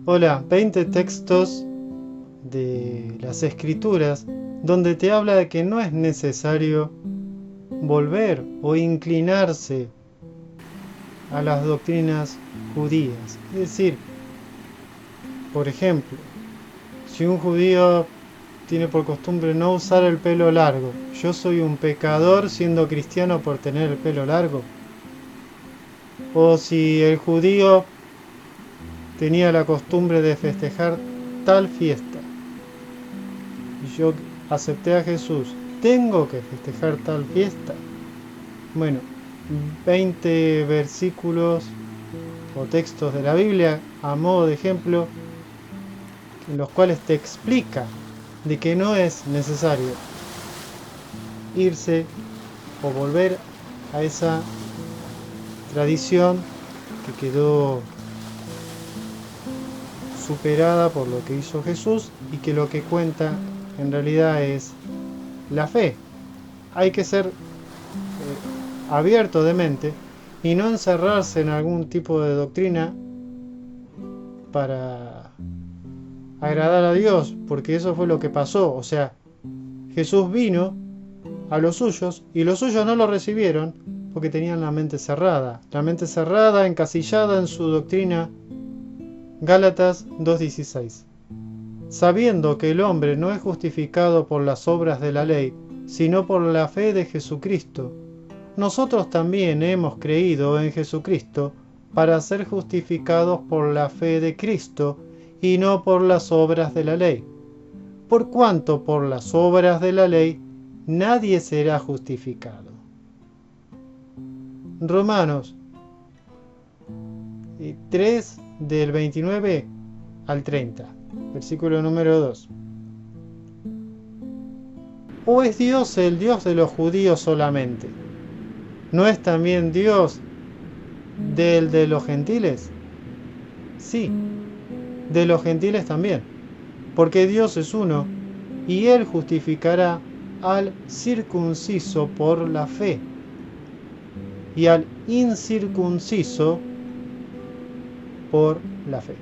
Hola, 20 textos de las Escrituras donde te habla de que no es necesario volver o inclinarse a las doctrinas judías. Es decir, por ejemplo, si un judío tiene por costumbre no usar el pelo largo, ¿yo soy un pecador siendo cristiano por tener el pelo largo? O si el judío tenía la costumbre de festejar tal fiesta y yo acepté a Jesús, ¿tengo que festejar tal fiesta? Bueno, 20 versículos o textos de la Biblia a modo de ejemplo en los cuales te explica de que no es necesario irse o volver a esa tradición que quedó superada por lo que hizo Jesús y que lo que cuenta en realidad es la fe. Hay que ser abierto de mente y no encerrarse en algún tipo de doctrina para agradar a Dios, porque eso fue lo que pasó. O sea, Jesús vino a los suyos y los suyos no lo recibieron porque tenían la mente cerrada, encasillada en su doctrina. Gálatas 2:16. Sabiendo que el hombre no es justificado por las obras de la ley, sino por la fe de Jesucristo, nosotros también hemos creído en Jesucristo para ser justificados por la fe de Cristo y no por las obras de la ley. Por cuanto por las obras de la ley nadie será justificado. Romanos 3 del 29 al 30, versículo número 2. ¿O es Dios el Dios de los judíos solamente? ¿No es también Dios del de los gentiles? Sí, de los gentiles también, porque Dios es uno, y Él justificará al circunciso por la fe, y al incircunciso por la fe.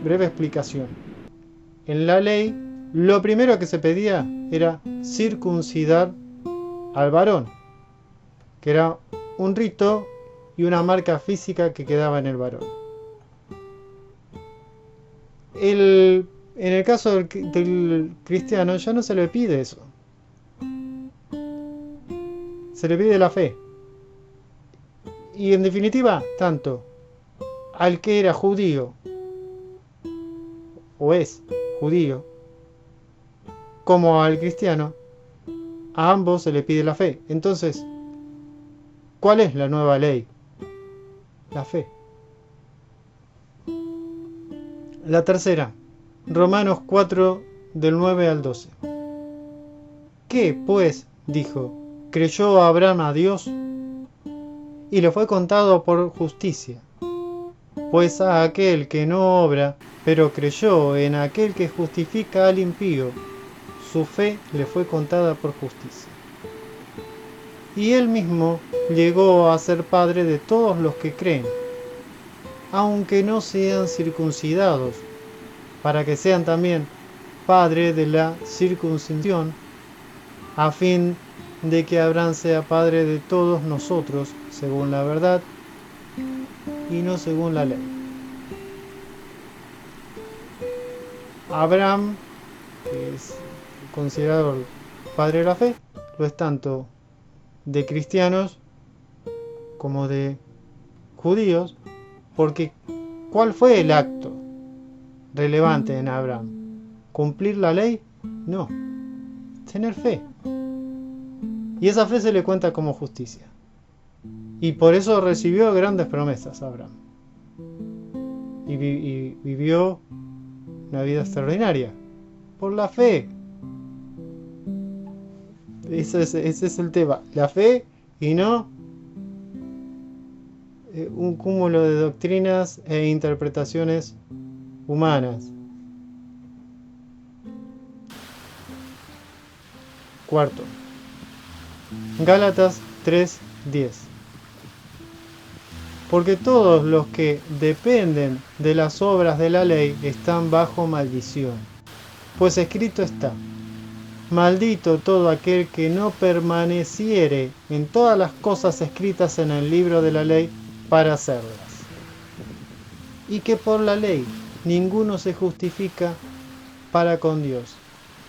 Breve explicación. En la ley, lo primero que se pedía era circuncidar al varón, que era un rito y una marca física que quedaba en el varón. En el caso del cristiano ya no se le pide eso, se le pide la fe. Y en definitiva, tanto al que era judío o es judío, como al cristiano, a ambos se le pide la fe. Entonces, ¿cuál es la nueva ley? La fe. La tercera, Romanos 4 del 9 al 12. ¿Qué, pues, dijo, creyó Abraham a Dios y le fue contado por justicia? Pues a aquel que no obra, pero creyó en aquel que justifica al impío, su fe le fue contada por justicia. Y él mismo llegó a ser padre de todos los que creen, aunque no sean circuncidados, para que sean también padre de la circuncisión, a fin de que Abraham sea padre de todos nosotros, según la verdad, y no según la ley. Abraham, que es considerado el padre de la fe, lo es tanto de cristianos como de judíos, porque ¿cuál fue el acto relevante en Abraham? ¿Cumplir la ley? No, tener fe. Y esa fe se le cuenta como justicia. Y por eso recibió grandes promesas Abraham. Y vivió una vida extraordinaria. Por la fe. Ese es el tema. La fe y no un cúmulo de doctrinas e interpretaciones humanas. Cuarto, Gálatas 3:10. porque todos los que dependen de las obras de la ley están bajo maldición. Pues escrito está: maldito todo aquel que no permaneciere en todas las cosas escritas en el libro de la ley para hacerlas. Y que por la ley ninguno se justifica para con Dios.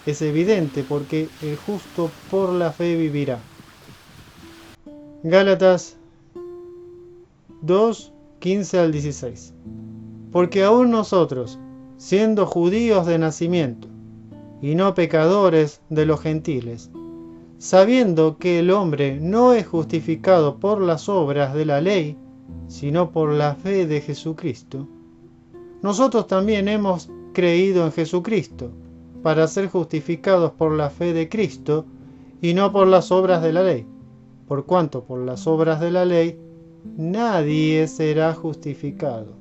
Es evidente, porque el justo por la fe vivirá. Gálatas 2, 15 al 16. Porque aún nosotros, siendo judíos de nacimiento, y no pecadores de los gentiles, sabiendo que el hombre no es justificado por las obras de la ley, sino por la fe de Jesucristo, nosotros también hemos creído en Jesucristo, para ser justificados por la fe de Cristo, y no por las obras de la ley, por cuanto por las obras de la ley nadie será justificado.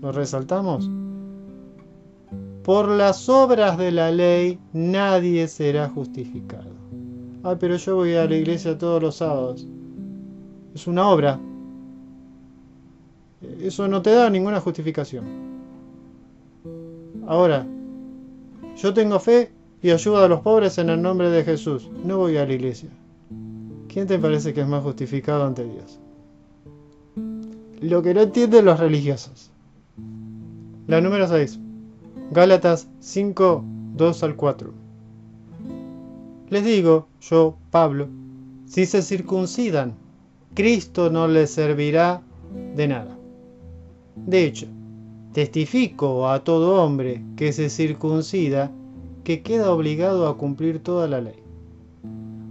¿Lo resaltamos? Por las obras de la ley nadie será justificado. Ay, pero yo voy a la iglesia todos los sábados. Es una obra. Eso no te da ninguna justificación. Ahora, yo tengo fe y ayudo a los pobres en el nombre de Jesús. No voy a la iglesia. ¿Quién te parece que es más justificado ante Dios? Lo que no entienden los religiosos. La número 6. Gálatas 5, 2 al 4. Les digo, yo, Pablo, si se circuncidan, Cristo no les servirá de nada. De hecho, testifico a todo hombre que se circuncida que queda obligado a cumplir toda la ley.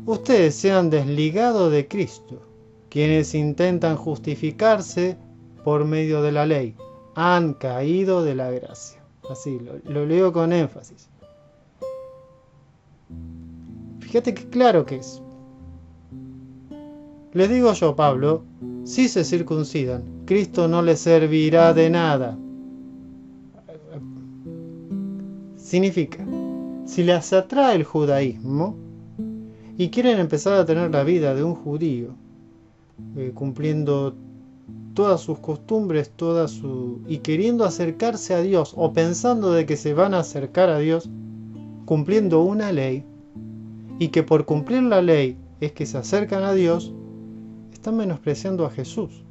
Ustedes se han desligado de Cristo, quienes intentan justificarse por medio de la ley, han caído de la gracia. Así, lo leo con énfasis. Fíjate qué claro que es. Les digo yo, Pablo, si se circuncidan, Cristo no les servirá de nada. Significa, si les atrae el judaísmo y quieren empezar a tener la vida de un judío, cumpliendo todas sus costumbres, y queriendo acercarse a Dios, o pensando de que se van a acercar a Dios, cumpliendo una ley, y que por cumplir la ley es que se acercan a Dios, están menospreciando a Jesús.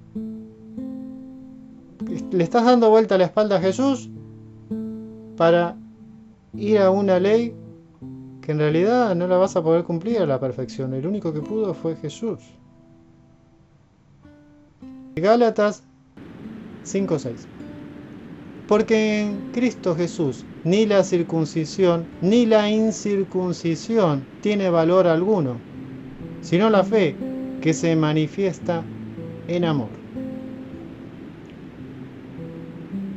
Le estás dando vuelta la espalda a Jesús para ir a una ley que en realidad no la vas a poder cumplir a la perfección. El único que pudo fue Jesús. Gálatas 5:6. Porque en Cristo Jesús ni la circuncisión ni la incircuncisión tiene valor alguno, sino la fe que se manifiesta en amor.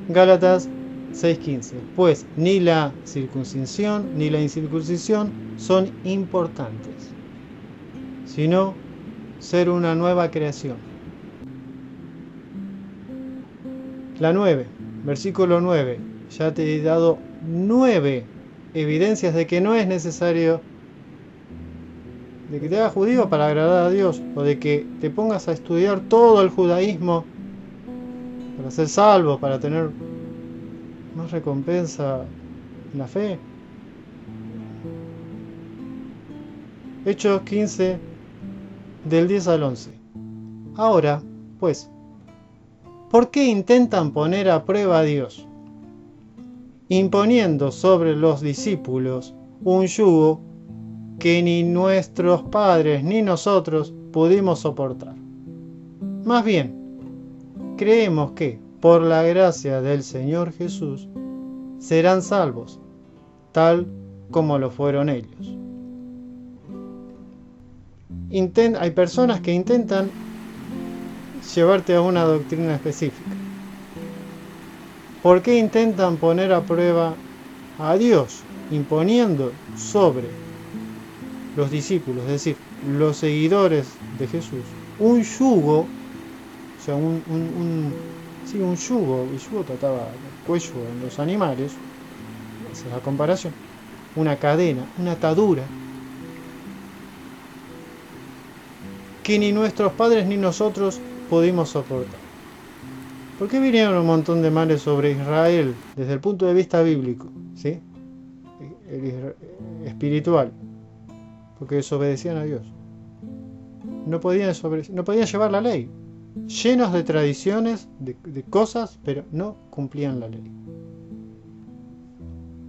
Gálatas 6:15. Pues ni la circuncisión ni la incircuncisión son importantes, sino ser una nueva creación. La 9, versículo 9. Ya te he dado 9 evidencias de que no es necesario de que te hagas judío para agradar a Dios, o de que te pongas a estudiar todo el judaísmo para ser salvo, para tener más recompensa en la fe. Hechos 15, del 10 al 11. Ahora, pues, ¿por qué intentan poner a prueba a Dios, imponiendo sobre los discípulos un yugo que ni nuestros padres ni nosotros pudimos soportar? Más bien, creemos que, por la gracia del Señor Jesús, serán salvos, tal como lo fueron ellos. Hay personas que intentan llevarte a una doctrina específica. ¿Por qué intentan poner a prueba a Dios, imponiendo sobre los discípulos, es decir, los seguidores de Jesús, un yugo? O sea, un yugo. El yugo trataba el cuello en los animales. Esa es la comparación. Una cadena, una atadura, que ni nuestros padres ni nosotros pudimos soportar. ¿Por qué vinieron un montón de males sobre Israel desde el punto de vista bíblico? ¿Sí? Espiritual. Porque desobedecían a Dios. No podían llevar la ley. Llenos de tradiciones, de cosas, pero no cumplían la ley.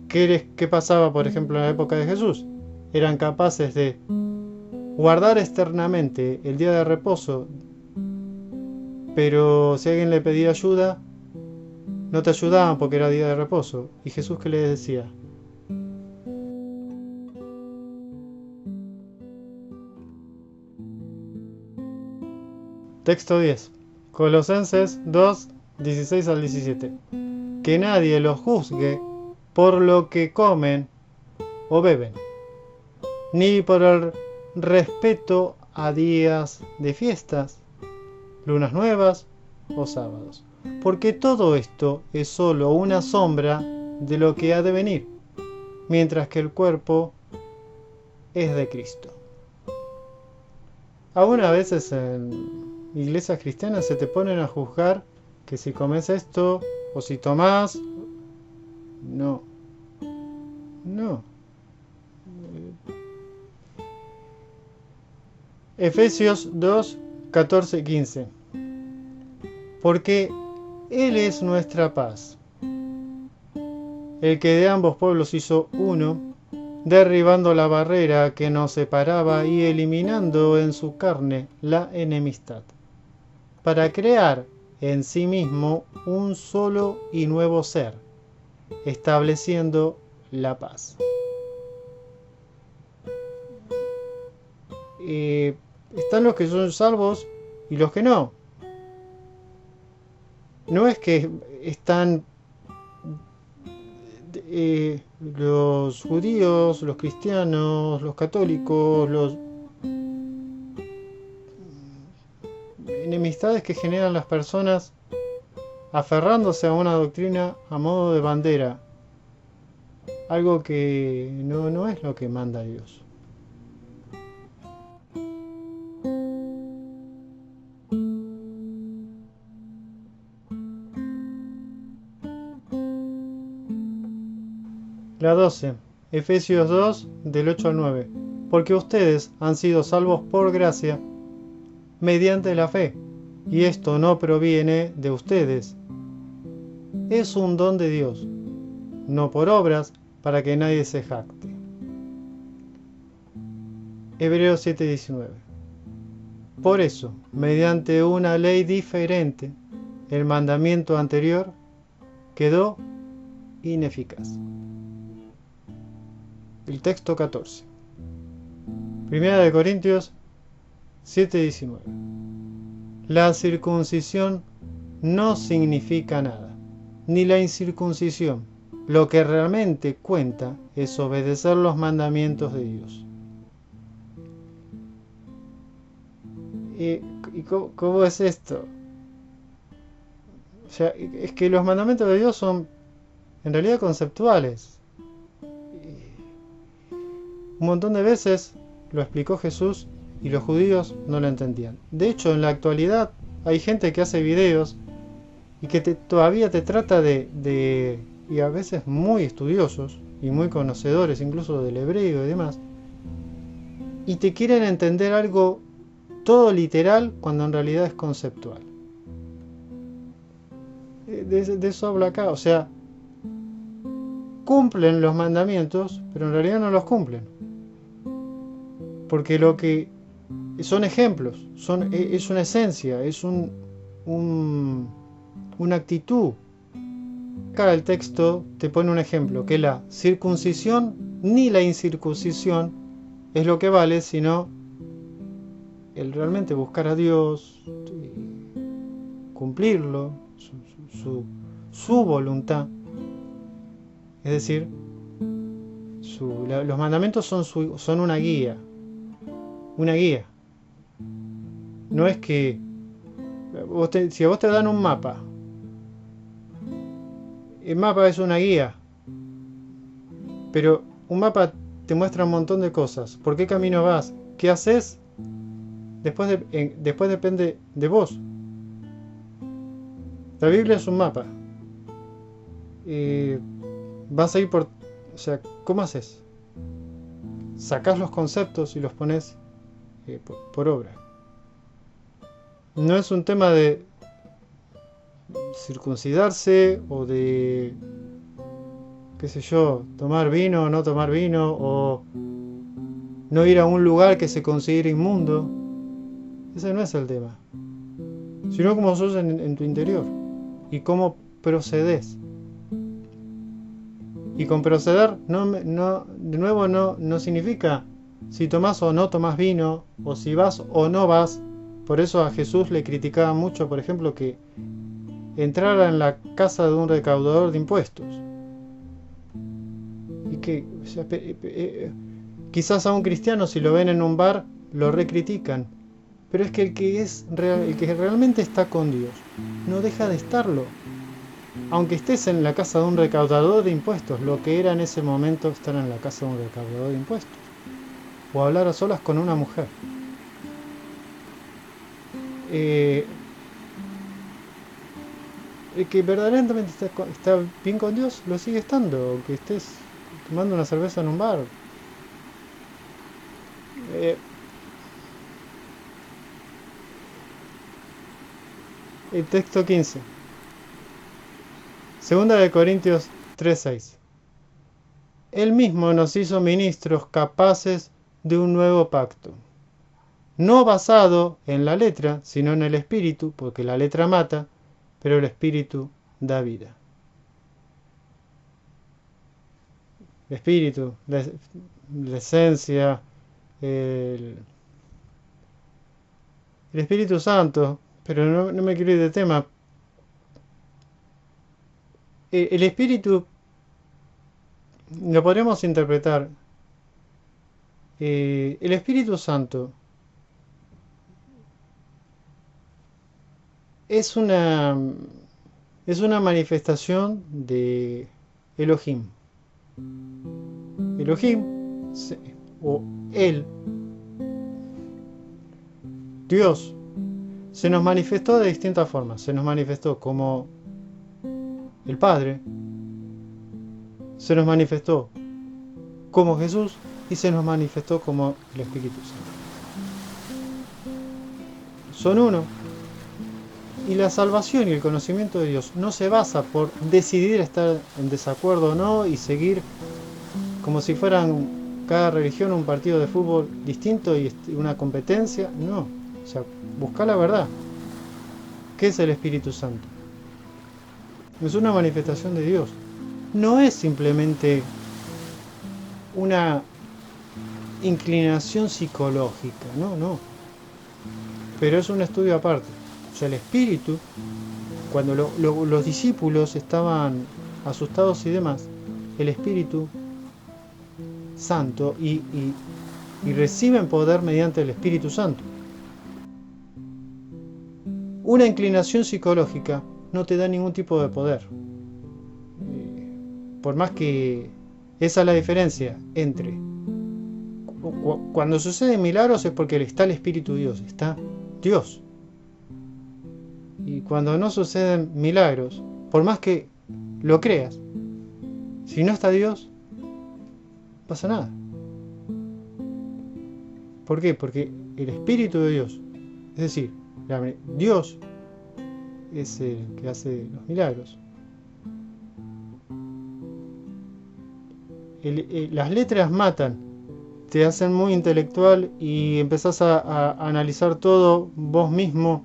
¿Qué pasaba, por ejemplo, en la época de Jesús? Eran capaces de guardar externamente el día de reposo, pero si alguien le pedía ayuda, no te ayudaban porque era día de reposo. ¿Y Jesús qué les decía? Texto 10. Colosenses 2, 16 al 17. Que nadie los juzgue por lo que comen o beben, ni por el respeto a días de fiestas, lunas nuevas o sábados, porque todo esto es solo una sombra de lo que ha de venir, mientras que el cuerpo es de Cristo. Aún a veces en iglesias cristianas se te ponen a juzgar que si comes esto o si tomás. No, no. Efesios 2, 14 y 15. Porque Él es nuestra paz, el que de ambos pueblos hizo uno, derribando la barrera que nos separaba y eliminando en su carne la enemistad, para crear en sí mismo un solo y nuevo ser, estableciendo la paz. Están los que son salvos y los que no. No es que están los judíos, los cristianos, los católicos, los enemistades que generan las personas aferrándose a una doctrina a modo de bandera, algo que no es lo que manda Dios. La 12. Efesios 2, del 8 al 9. Porque ustedes han sido salvos por gracia, mediante la fe, y esto no proviene de ustedes. Es un don de Dios, no por obras, para que nadie se jacte. Hebreos 7:19. Por eso, mediante una ley diferente, el mandamiento anterior quedó ineficaz. El texto 14. Primera de Corintios 7:19. La circuncisión no significa nada, ni la incircuncisión. Lo que realmente cuenta es obedecer los mandamientos de Dios. ¿Y cómo es esto? O sea, es que los mandamientos de Dios son en realidad conceptuales. Un montón de veces lo explicó Jesús y los judíos no lo entendían. De hecho, en la actualidad hay gente que hace videos y que todavía te trata y a veces muy estudiosos y muy conocedores incluso del hebreo y demás, y te quieren entender algo todo literal cuando en realidad es conceptual. De eso habla acá, o sea, cumplen los mandamientos, pero en realidad no los cumplen. Porque lo que son ejemplos, es una esencia, es una actitud. Acá el texto te pone un ejemplo, que la circuncisión ni la incircuncisión es lo que vale, sino el realmente buscar a Dios, cumplirlo, su voluntad. Es decir, los mandamientos son una guía. Una guía. No es que si a vos te dan un mapa, el mapa es una guía, pero un mapa te muestra un montón de cosas. ¿Por qué camino vas? ¿Qué haces? Después depende de vos. La Biblia es un mapa. Vas a ir por... O sea, ¿cómo haces? Sacás los conceptos y los pones por obra. No es un tema de circuncidarse o de, qué sé yo, tomar vino o no tomar vino, o no ir a un lugar que se considere inmundo. Ese no es el tema, sino cómo sos en tu interior y cómo procedes. Y con proceder de nuevo no significa si tomás o no tomás vino, o si vas o no vas. Por eso a Jesús le criticaba mucho, por ejemplo, que entrara en la casa de un recaudador de impuestos. Y que, o sea, quizás a un cristiano, si lo ven en un bar, lo recritican. Pero es que el que realmente está con Dios no deja de estarlo. Aunque estés en la casa de un recaudador de impuestos, lo que era en ese momento estar en la casa de un recaudador de impuestos, o hablar a solas con una mujer. El que verdaderamente está bien con Dios lo sigue estando, aunque estés tomando una cerveza en un bar. El texto 15. Segunda de Corintios 3:6. Él mismo nos hizo ministros capaces de un nuevo pacto, no basado en la letra, sino en el espíritu, porque la letra mata, pero el espíritu da vida. El espíritu, la esencia, el Espíritu Santo, pero no me quiero ir de tema. El espíritu lo podremos interpretar. El Espíritu Santo es una manifestación de Elohim. Elohim, o Él, Dios, se nos manifestó de distintas formas. Se nos manifestó como el Padre, se nos manifestó como Jesús y se nos manifestó como el Espíritu Santo. Son uno. Y la salvación y el conocimiento de Dios no se basa por decidir estar en desacuerdo o no y seguir como si fueran cada religión un partido de fútbol distinto y una competencia. No, o sea, buscar la verdad. ¿Qué es el Espíritu Santo? Es una manifestación de Dios. No es simplemente una inclinación psicológica, no. Pero es un estudio aparte. O sea, el Espíritu, cuando los discípulos estaban asustados y demás, el Espíritu Santo y reciben poder mediante el Espíritu Santo. Una inclinación psicológica no te da ningún tipo de poder. Por más que esa es la diferencia entre cuando suceden milagros es porque está el Espíritu Dios, está Dios. Y cuando no suceden milagros, por más que lo creas, si no está Dios, no pasa nada. ¿Por qué? Porque el Espíritu de Dios, es decir, Dios es el que hace los milagros. Las letras matan, te hacen muy intelectual y empezás a analizar todo vos mismo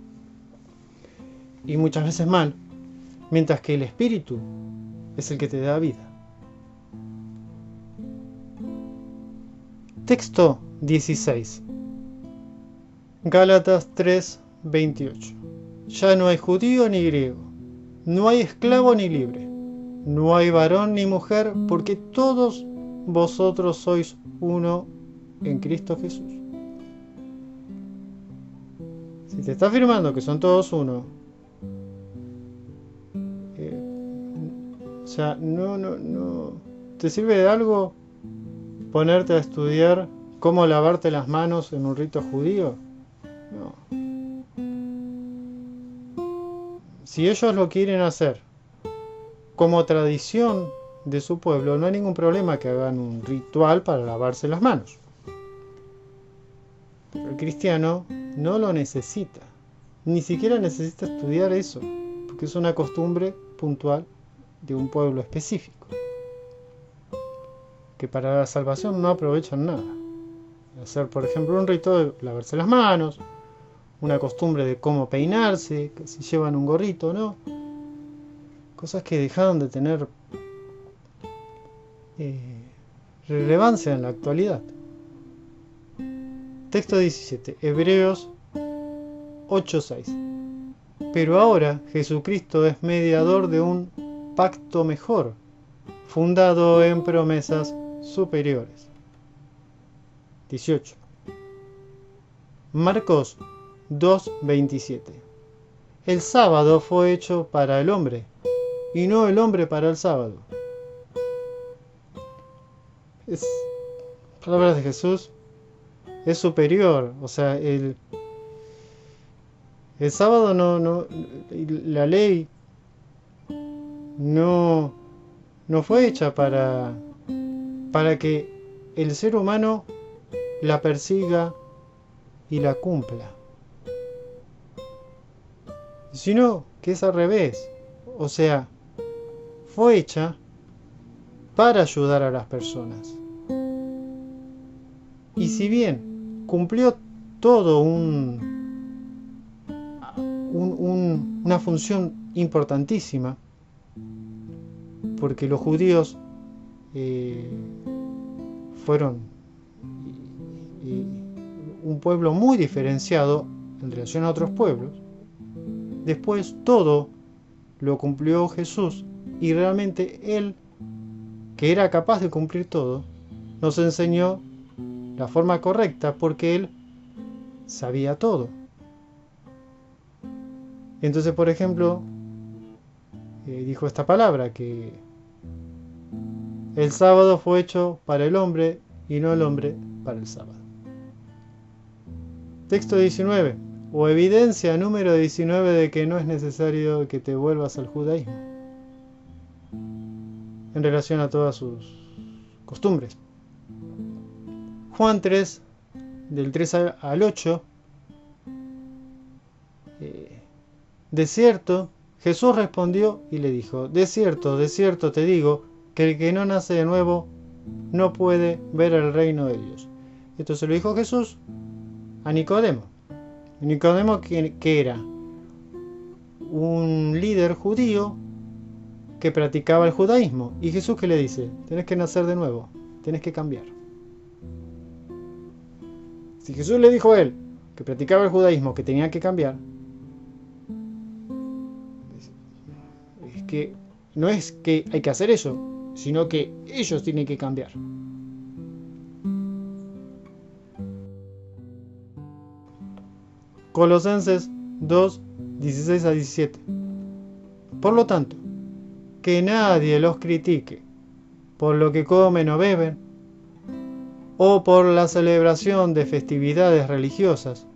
y muchas veces mal, mientras que el Espíritu es el que te da vida. Texto 16. Gálatas 3:28. Ya no hay judío ni griego, no hay esclavo ni libre, no hay varón ni mujer, porque todos vosotros sois uno en Cristo Jesús. Si te está afirmando que son todos uno, o sea, no. ¿Te sirve de algo ponerte a estudiar cómo lavarte las manos en un rito judío? No. si ellos lo quieren hacer como tradición de su pueblo, no hay ningún problema que hagan un ritual para lavarse las manos. Pero el cristiano no lo necesita. Ni siquiera necesita estudiar eso, porque es una costumbre puntual de un pueblo específico, que para la salvación no aprovechan nada. Hacer, por ejemplo, un ritual de lavarse las manos, una costumbre de cómo peinarse, que si llevan un gorrito o no, cosas que dejaron de tener relevancia en la actualidad. Texto 17, Hebreos 8:6. Pero ahora Jesucristo es mediador de un pacto mejor, fundado en promesas superiores. 18. Marcos 2:27. El sábado fue hecho para el hombre, y no el hombre para el sábado. Es palabras de Jesús, es superior, o sea, el sábado no, la ley no fue hecha para que el ser humano la persiga y la cumpla, sino que es al revés, o sea, fue hecha para ayudar a las personas. Y si bien cumplió todo una función importantísima, porque los judíos fueron un pueblo muy diferenciado en relación a otros pueblos, después todo lo cumplió Jesús, y realmente Él, que era capaz de cumplir todo, nos enseñó la forma correcta, porque Él sabía todo. Entonces, por ejemplo, dijo esta palabra, que el sábado fue hecho para el hombre y no el hombre para el sábado. Texto 19, o evidencia número 19 de que no es necesario que te vuelvas al judaísmo en relación a todas sus costumbres. Juan 3, del 3 al 8. De cierto, Jesús respondió y le dijo: de cierto te digo, que el que no nace de nuevo no puede ver el reino de Dios. Esto se lo dijo Jesús a Nicodemo. Nicodemo, que era un líder judío que practicaba el judaísmo. Y Jesús, ¿qué le dice? Tenés que nacer de nuevo, tenés que cambiar. Si Jesús le dijo a él, que practicaba el judaísmo, que tenía que cambiar, es que no es que hay que hacer eso, sino que ellos tienen que cambiar. Colosenses 2, 16 a 17. Por lo tanto, que nadie los critique por lo que comen o beben, o por la celebración de festividades religiosas,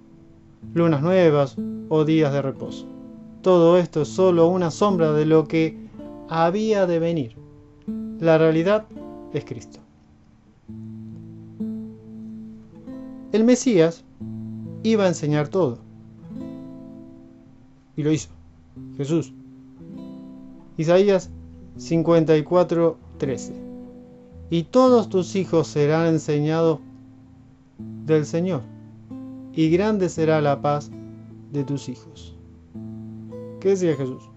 lunas nuevas o días de reposo. Todo esto es solo una sombra de lo que había de venir. La realidad es Cristo. El Mesías iba a enseñar todo. Y lo hizo. Jesús. Isaías 54:13. Y todos tus hijos serán enseñados del Señor, y grande será la paz de tus hijos. ¿Qué decía Jesús?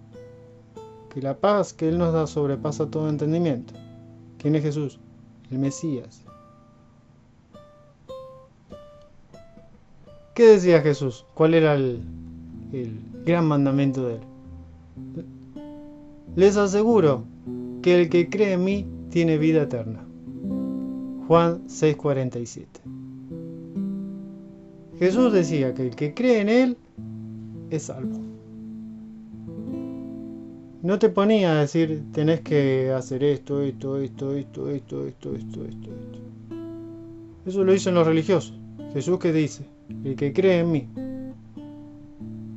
Que la paz que Él nos da sobrepasa todo entendimiento. ¿Quién es Jesús? El Mesías. ¿Qué decía Jesús? ¿Cuál era el gran mandamiento de Él? Les aseguro que el que cree en mí tiene vida eterna. Juan 6:47. Jesús decía que el que cree en Él es salvo. No te ponía a decir, tenés que hacer esto. Eso lo dicen los religiosos. Jesús, ¿qué dice? El que cree en mí.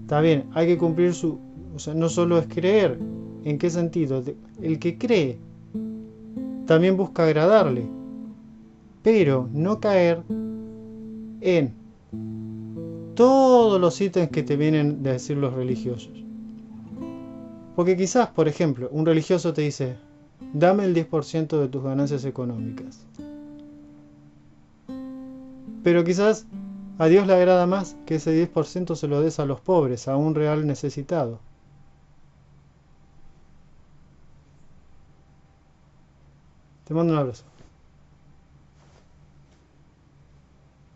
Está bien, hay que cumplir O sea, no solo es creer. ¿En qué sentido? El que cree también busca agradarle, pero no caer en todos los ítems que te vienen de decir los religiosos. Porque quizás, por ejemplo, un religioso te dice, dame el 10% de tus ganancias económicas. Pero quizás a Dios le agrada más que ese 10% se lo des a los pobres, a un real necesitado. Te mando un abrazo.